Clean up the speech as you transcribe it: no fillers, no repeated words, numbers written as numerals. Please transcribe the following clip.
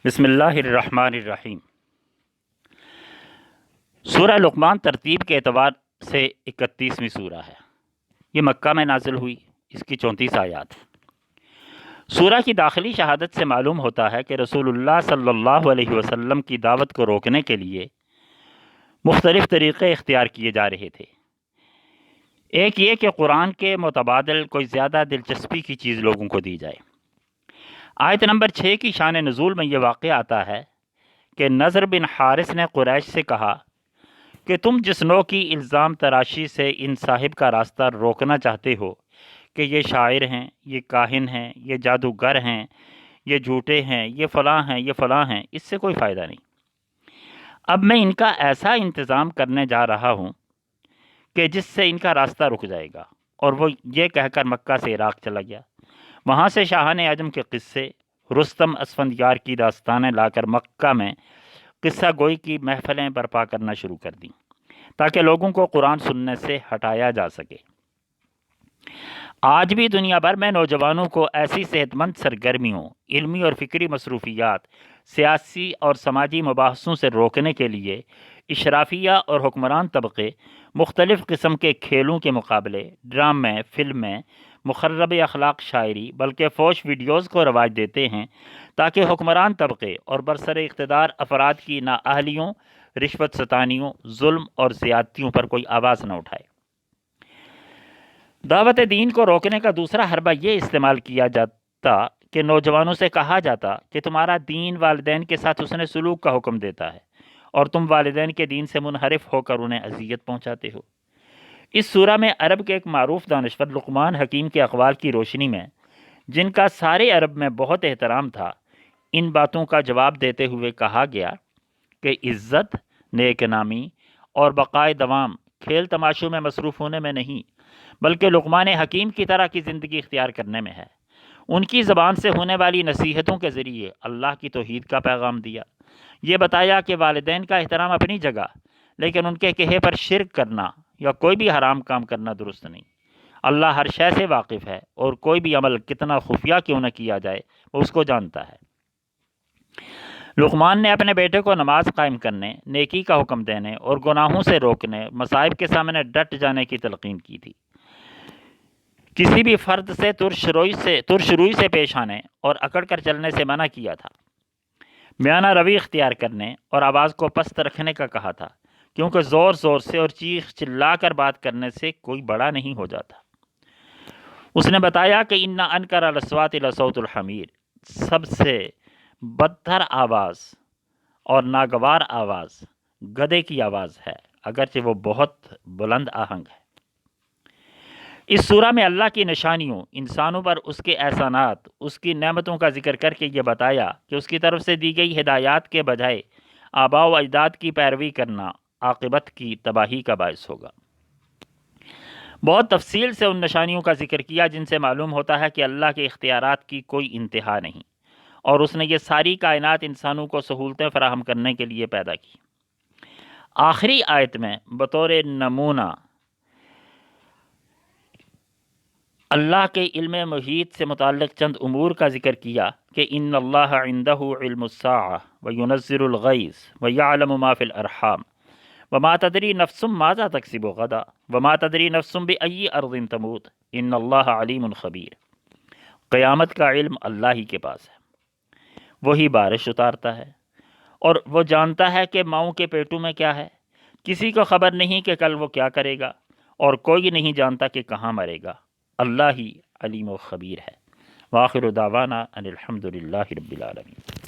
بسم اللہ الرحمن الرحیم۔ سورہ لقمان ترتیب کے اعتبار سے 31ویں سورہ ہے۔ یہ مکہ میں نازل ہوئی، اس کی 34 آیات۔ سورہ کی داخلی شہادت سے معلوم ہوتا ہے کہ رسول اللہ صلی اللہ علیہ وسلم کی دعوت کو روکنے کے لیے مختلف طریقے اختیار کیے جا رہے تھے۔ ایک یہ کہ قرآن کے متبادل کوئی زیادہ دلچسپی کی چیز لوگوں کو دی جائے۔ آیت نمبر 6 کی شان نزول میں یہ واقعہ آتا ہے کہ نضر بن حارث نے قریش سے کہا کہ تم جس نوع کی الزام تراشی سے ان صاحب کا راستہ روکنا چاہتے ہو کہ یہ شاعر ہیں، یہ کاہن ہیں، یہ جادوگر ہیں، یہ جھوٹے ہیں، یہ فلاں ہیں، اس سے کوئی فائدہ نہیں۔ اب میں ان کا ایسا انتظام کرنے جا رہا ہوں کہ جس سے ان کا راستہ رک جائے گا۔ اور وہ یہ کہہ کر مکہ سے عراق چلا گیا۔ وہاں سے شاہان عجم کے قصے، رستم اسفندیار کی داستانیں لا کر مکہ میں قصہ گوئی کی محفلیں برپا کرنا شروع کر دیں تاکہ لوگوں کو قرآن سننے سے ہٹایا جا سکے۔ آج بھی دنیا بھر میں نوجوانوں کو ایسی صحت مند سرگرمیوں، علمی اور فکری مصروفیات، سیاسی اور سماجی مباحثوں سے روکنے کے لیے اشرافیہ اور حکمران طبقے مختلف قسم کے کھیلوں کے مقابلے، ڈرامے، فلمیں، مخرب اخلاق شاعری بلکہ فوش ویڈیوز کو رواج دیتے ہیں تاکہ حکمران طبقے اور برسر اقتدار افراد کی نااہلیوں، رشوت ستانیوں، ظلم اور زیادتیوں پر کوئی آواز نہ اٹھائے۔ دعوت دین کو روکنے کا دوسرا حربہ یہ استعمال کیا جاتا کہ نوجوانوں سے کہا جاتا کہ تمہارا دین والدین کے ساتھ حسن سلوک کا حکم دیتا ہے اور تم والدین کے دین سے منحرف ہو کر انہیں اذیت پہنچاتے ہو۔ اس سورہ میں عرب کے ایک معروف دانشور لقمان حکیم کے اقوال کی روشنی میں، جن کا سارے عرب میں بہت احترام تھا، ان باتوں کا جواب دیتے ہوئے کہا گیا کہ عزت، نیک نامی اور بقائے دوام کھیل تماشوں میں مصروف ہونے میں نہیں بلکہ لقمان حکیم کی طرح کی زندگی اختیار کرنے میں ہے۔ ان کی زبان سے ہونے والی نصیحتوں کے ذریعے اللہ کی توحید کا پیغام دیا۔ یہ بتایا کہ والدین کا احترام اپنی جگہ، لیکن ان کے کہے پر شرک کرنا یا کوئی بھی حرام کام کرنا درست نہیں۔ اللہ ہر شے سے واقف ہے اور کوئی بھی عمل کتنا خفیہ کیوں نہ کیا جائے وہ اس کو جانتا ہے۔ لقمان نے اپنے بیٹے کو نماز قائم کرنے، نیکی کا حکم دینے اور گناہوں سے روکنے، مصائب کے سامنے ڈٹ جانے کی تلقین کی تھی۔ کسی بھی فرد سے ترشروئی سے پیش آنے اور اکڑ کر چلنے سے منع کیا تھا۔ میانہ روی اختیار کرنے اور آواز کو پست رکھنے کا کہا تھا، کیونکہ زور زور سے اور چیخ چلا کر بات کرنے سے کوئی بڑا نہیں ہو جاتا۔ اس نے بتایا کہ ان انکر الاصوات لصوت الحمیر، سب سے بدتر آواز اور ناگوار آواز گدھے کی آواز ہے، اگرچہ وہ بہت بلند آہنگ ہے۔ اس سورہ میں اللہ کی نشانیوں، انسانوں پر اس کے احسانات، اس کی نعمتوں کا ذکر کر کے یہ بتایا کہ اس کی طرف سے دی گئی ہدایات کے بجائے آباء و اجداد کی پیروی کرنا عاقبت کی تباہی کا باعث ہوگا۔ بہت تفصیل سے ان نشانیوں کا ذکر کیا جن سے معلوم ہوتا ہے کہ اللہ کے اختیارات کی کوئی انتہا نہیں اور اس نے یہ ساری کائنات انسانوں کو سہولتیں فراہم کرنے کے لیے پیدا کی۔ آخری آیت میں بطور نمونہ اللہ کے علم محیط سے متعلق چند امور کا ذکر کیا کہ ان اللہ عندہ علم الساعہ وینزل الغیث ویعلم ما فی الارحام وما تدری نفس ماذا تکسب غدا وما تدری نفس بأی ارض تموت ان اللہ علیم خبیر۔ قیامت کا علم اللہ ہی کے پاس ہے، وہی بارش اتارتا ہے اور وہ جانتا ہے کہ ماؤں کے پیٹوں میں کیا ہے۔ کسی کو خبر نہیں کہ کل وہ کیا کرے گا اور کوئی نہیں جانتا کہ کہاں مرے گا۔ اللہ ہی علیم و خبیر ہے۔ وآخر دعوانا ان الحمد للہ رب العالمین۔